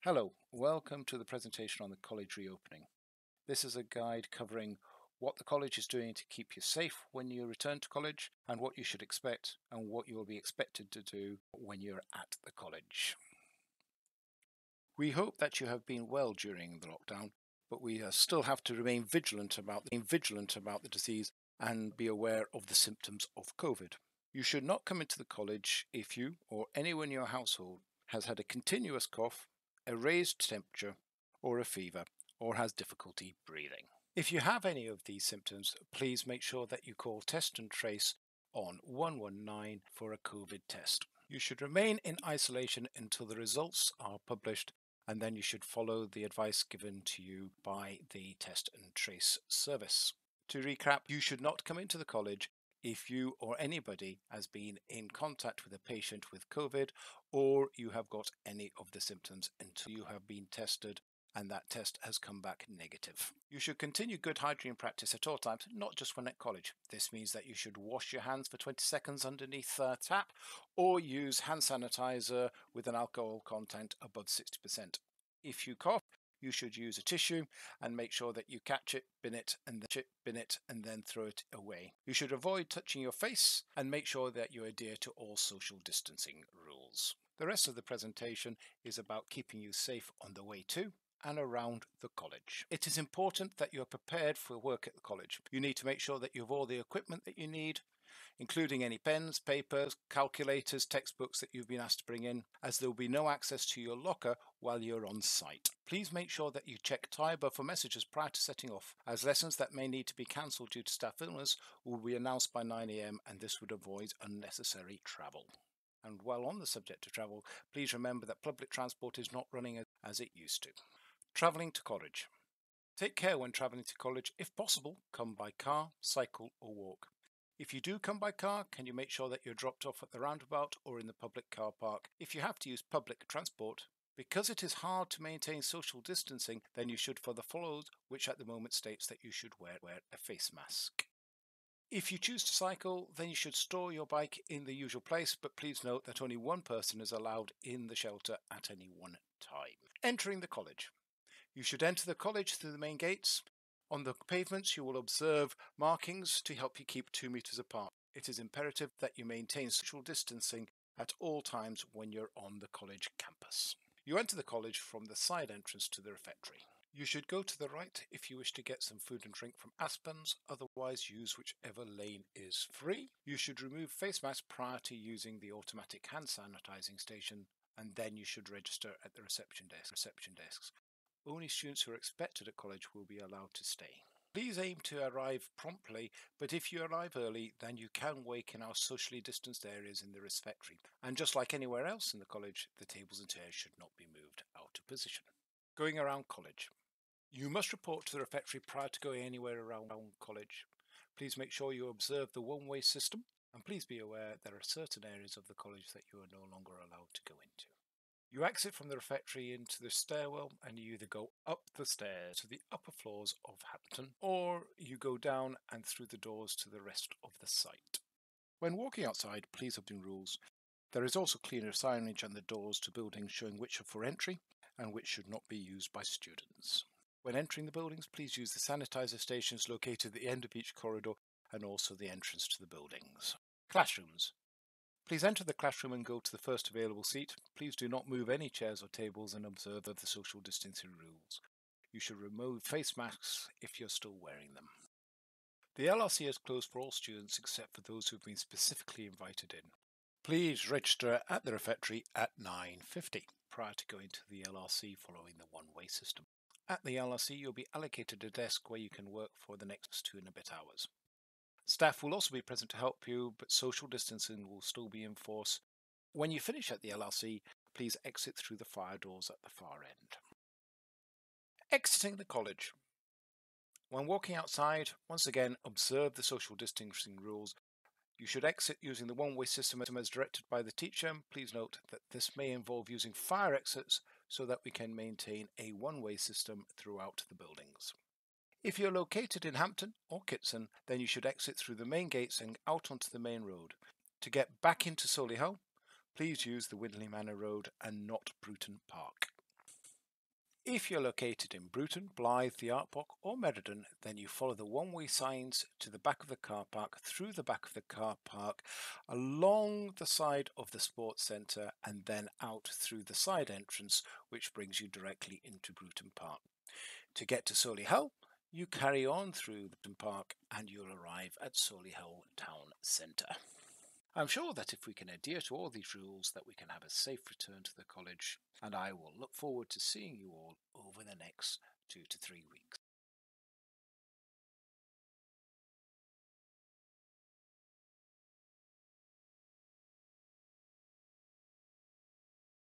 Hello, welcome to the presentation on the college reopening. This is a guide covering what the college is doing to keep you safe when you return to college and what you should expect and what you will be expected to do when you're at the college. We hope that you have been well during the lockdown, but we still have to remain vigilant about the disease and be aware of the symptoms of COVID. You should not come into the college if you or anyone in your household has had a continuous cough, a raised temperature, or a fever, or has difficulty breathing. If you have any of these symptoms, please make sure that you call Test and Trace on 119 for a COVID test. You should remain in isolation until the results are published, and then you should follow the advice given to you by the Test and Trace service. To recap, you should not come into the college if you or anybody has been in contact with a patient with COVID or you have got any of the symptoms until you have been tested and that test has come back negative. You should continue good hygiene practice at all times, not just when at college. This means that you should wash your hands for 20 seconds underneath a tap or use hand sanitizer with an alcohol content above 60%. If you cough, you should use a tissue and make sure that you catch it, bin it, and then throw it away. You should avoid touching your face and make sure that you adhere to all social distancing rules. The rest of the presentation is about keeping you safe on the way to and around the college. It is important that you are prepared for work at the college. You need to make sure that you have all the equipment that you need, including any pens, papers, calculators, textbooks that you've been asked to bring in, as there will be no access to your locker while you're on site. Please make sure that you check Tiber for messages prior to setting off, as lessons that may need to be cancelled due to staff illness will be announced by 9 AM and this would avoid unnecessary travel. And while on the subject of travel, please remember that public transport is not running as it used to. Travelling to college. Take care when travelling to college. If possible, come by car, cycle or walk. If you do come by car, can you make sure that you're dropped off at the roundabout or in the public car park? If you have to use public transport, because it is hard to maintain social distancing, then you should follow the follows, which at the moment states that you should wear a face mask. If you choose to cycle, then you should store your bike in the usual place, but please note that only one person is allowed in the shelter at any one time. Entering the college. You should enter the college through the main gates. On the pavements, you will observe markings to help you keep 2 meters apart. It is imperative that you maintain social distancing at all times when you're on the college campus. You enter the college from the side entrance to the refectory. You should go to the right if you wish to get some food and drink from Aspens, otherwise use whichever lane is free. You should remove face masks prior to using the automatic hand sanitizing station, and then you should register at the reception desks. Only students who are expected at college will be allowed to stay. Please aim to arrive promptly, but if you arrive early, then you can wait in our socially distanced areas in the refectory. And just like anywhere else in the college, the tables and chairs should not be moved out of position. Going around college. You must report to the refectory prior to going anywhere around college. Please make sure you observe the one-way system, and please be aware there are certain areas of the college that you are no longer allowed to go into. You exit from the refectory into the stairwell and you either go up the stairs to the upper floors of Hampton or you go down and through the doors to the rest of the site. When walking outside, please observe rules. There is also cleaner signage on the doors to buildings showing which are for entry and which should not be used by students. When entering the buildings, please use the sanitizer stations located at the end of each corridor and also the entrance to the buildings. Classrooms. Please enter the classroom and go to the first available seat. Please do not move any chairs or tables and observe the social distancing rules. You should remove face masks if you're still wearing them. The LRC is closed for all students except for those who have been specifically invited in. Please register at the refectory at 9:50 prior to going to the LRC following the one-way system. At the LRC, you'll be allocated a desk where you can work for the next 2 and a bit hours. Staff will also be present to help you, but social distancing will still be in force. When you finish at the LRC, please exit through the fire doors at the far end. Exiting the college. When walking outside, once again, observe the social distancing rules. You should exit using the one-way system as directed by the teacher. Please note that this may involve using fire exits so that we can maintain a one-way system throughout the buildings. If you're located in Hampton or Kitson, then you should exit through the main gates and out onto the main road. To get back into Solihull, please use the Windley Manor Road and not Bruton Park. If you're located in Bruton, Blythe, the Artbock or Meriden, then you follow the one-way signs to the back of the car park, through the back of the car park, along the side of the sports centre and then out through the side entrance, which brings you directly into Bruton Park. To get to Solihull, you carry on through Bruton Park and you'll arrive at Solihull Town Centre. I'm sure that if we can adhere to all these rules that we can have a safe return to the college, and I will look forward to seeing you all over the next 2 to 3 weeks.